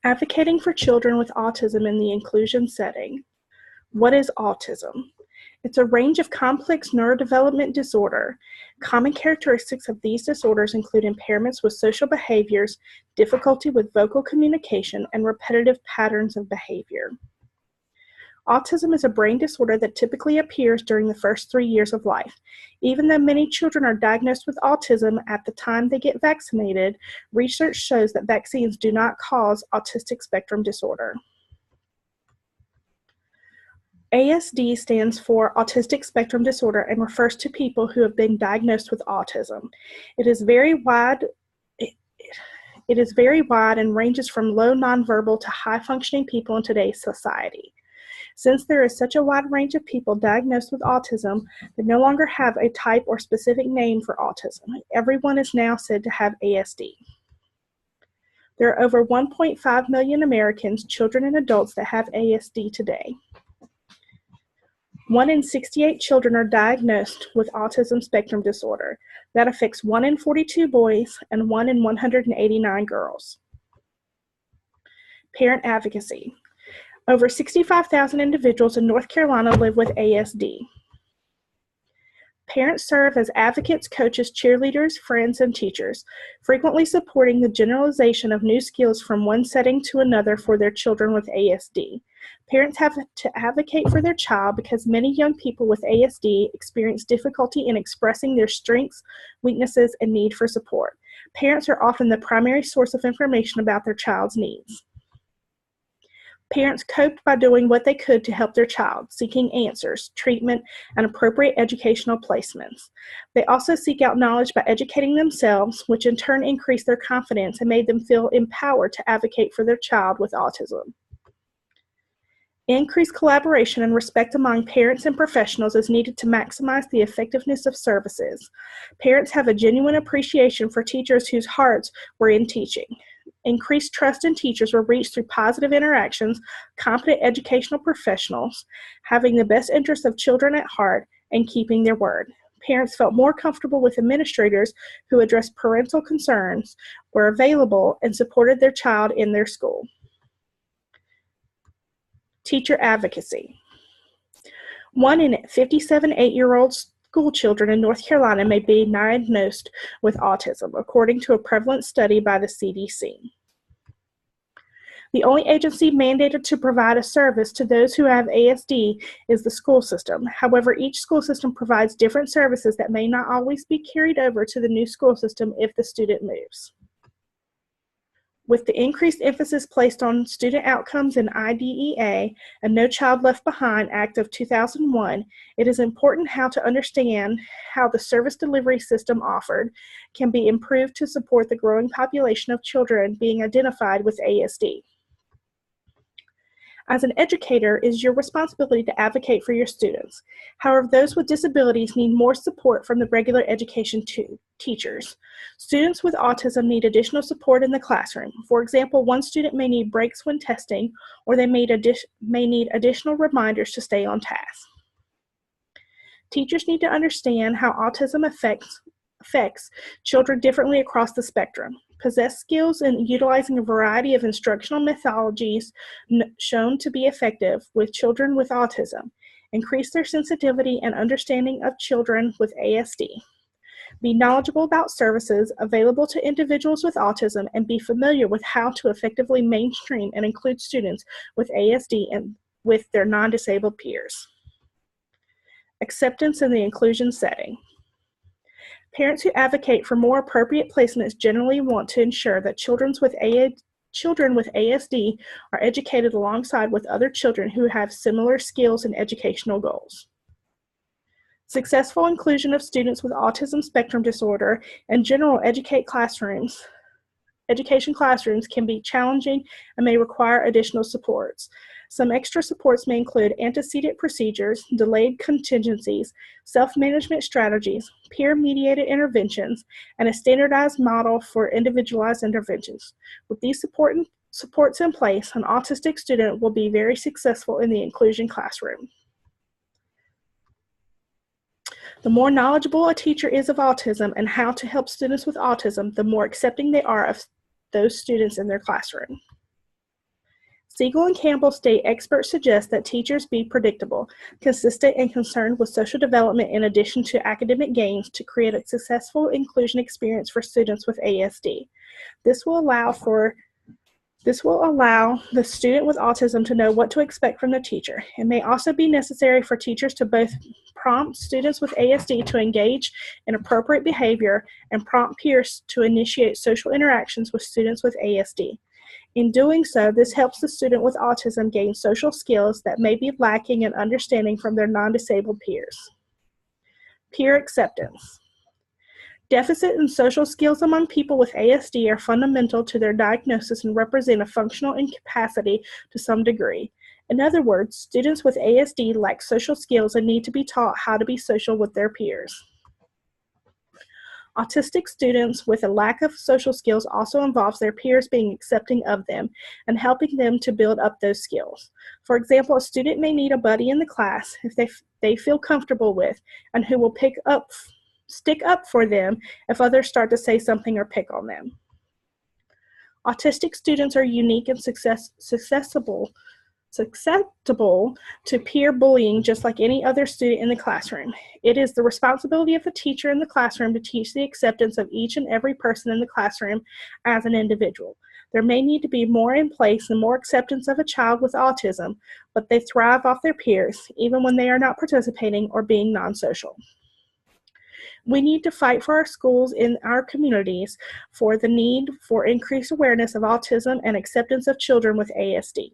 Advocating for children with autism in the inclusion setting. What is autism? It's a range of complex neurodevelopment disorder. Common characteristics of these disorders include impairments with social behaviors, difficulty with vocal communication, and repetitive patterns of behavior. Autism is a brain disorder that typically appears during the first 3 years of life. Even though many children are diagnosed with autism at the time they get vaccinated, research shows that vaccines do not cause autistic spectrum disorder. ASD stands for Autistic Spectrum Disorder and refers to people who have been diagnosed with autism. It is very wide and ranges from low nonverbal to high-functioning people in today's society. Since there is such a wide range of people diagnosed with autism, they no longer have a type or specific name for autism. Everyone is now said to have ASD. There are over 1.5 million Americans, children and adults, that have ASD today. 1 in 68 children are diagnosed with autism spectrum disorder. That affects 1 in 42 boys and 1 in 189 girls. Parent advocacy. Over 65,000 individuals in North Carolina live with ASD. Parents serve as advocates, coaches, cheerleaders, friends, and teachers, frequently supporting the generalization of new skills from one setting to another for their children with ASD. Parents have to advocate for their child because many young people with ASD experience difficulty in expressing their strengths, weaknesses, and need for support. Parents are often the primary source of information about their child's needs. Parents coped by doing what they could to help their child, seeking answers, treatment, and appropriate educational placements. They also seek out knowledge by educating themselves, which in turn increased their confidence and made them feel empowered to advocate for their child with autism. Increased collaboration and respect among parents and professionals is needed to maximize the effectiveness of services. Parents have a genuine appreciation for teachers whose hearts were in teaching. Increased trust in teachers were reached through positive interactions, competent educational professionals, having the best interests of children at heart, and keeping their word. Parents felt more comfortable with administrators who addressed parental concerns, were available, and supported their child in their school. Teacher advocacy. 1 in 57 8-year-old school children in North Carolina may be diagnosed with autism, according to a prevalence study by the CDC. The only agency mandated to provide a service to those who have ASD is the school system. However, each school system provides different services that may not always be carried over to the new school system if the student moves. With the increased emphasis placed on student outcomes in IDEA and No Child Left Behind Act of 2001, it is important to understand how the service delivery system offered can be improved to support the growing population of children being identified with ASD. As an educator, it is your responsibility to advocate for your students. However, those with disabilities need more support from the regular education teachers. Students with autism need additional support in the classroom. For example, one student may need breaks when testing, or they may need additional reminders to stay on task. Teachers need to understand how autism affects children differently across the spectrum. Possess skills in utilizing a variety of instructional methodologies shown to be effective with children with autism. Increase their sensitivity and understanding of children with ASD. Be knowledgeable about services available to individuals with autism and be familiar with how to effectively mainstream and include students with ASD and with their non-disabled peers. Acceptance in the inclusion setting. Parents who advocate for more appropriate placements generally want to ensure that children with ASD are educated alongside with other children who have similar skills and educational goals. Successful inclusion of students with autism spectrum disorder and general education classrooms can be challenging and may require additional supports. Some extra supports may include antecedent procedures, delayed contingencies, self-management strategies, peer-mediated interventions, and a standardized model for individualized interventions. With these supports in place, an autistic student will be very successful in the inclusion classroom. The more knowledgeable a teacher is of autism and how to help students with autism, the more accepting they are of those students in their classroom. Siegel and Campbell state experts suggest that teachers be predictable, consistent, and concerned with social development in addition to academic gains to create a successful inclusion experience for students with ASD. This will allow the student with autism to know what to expect from the teacher. It may also be necessary for teachers to both prompt students with ASD to engage in appropriate behavior and prompt peers to initiate social interactions with students with ASD. In doing so, this helps the student with autism gain social skills that may be lacking in understanding from their non-disabled peers. Peer acceptance. Deficit in social skills among people with ASD are fundamental to their diagnosis and represent a functional incapacity to some degree. In other words, students with ASD lack social skills and need to be taught how to be social with their peers. Autistic students with a lack of social skills also involves their peers being accepting of them and helping them to build up those skills. For example, a student may need a buddy in the class if they feel comfortable with and who will stick up for them if others start to say something or pick on them. Autistic students are unique and susceptible to peer bullying just like any other student in the classroom. It is the responsibility of the teacher in the classroom to teach the acceptance of each and every person in the classroom as an individual. There may need to be more in place and more acceptance of a child with autism, but they thrive off their peers, even when they are not participating or being non-social. We need to fight for our schools in our communities for the need for increased awareness of autism and acceptance of children with ASD.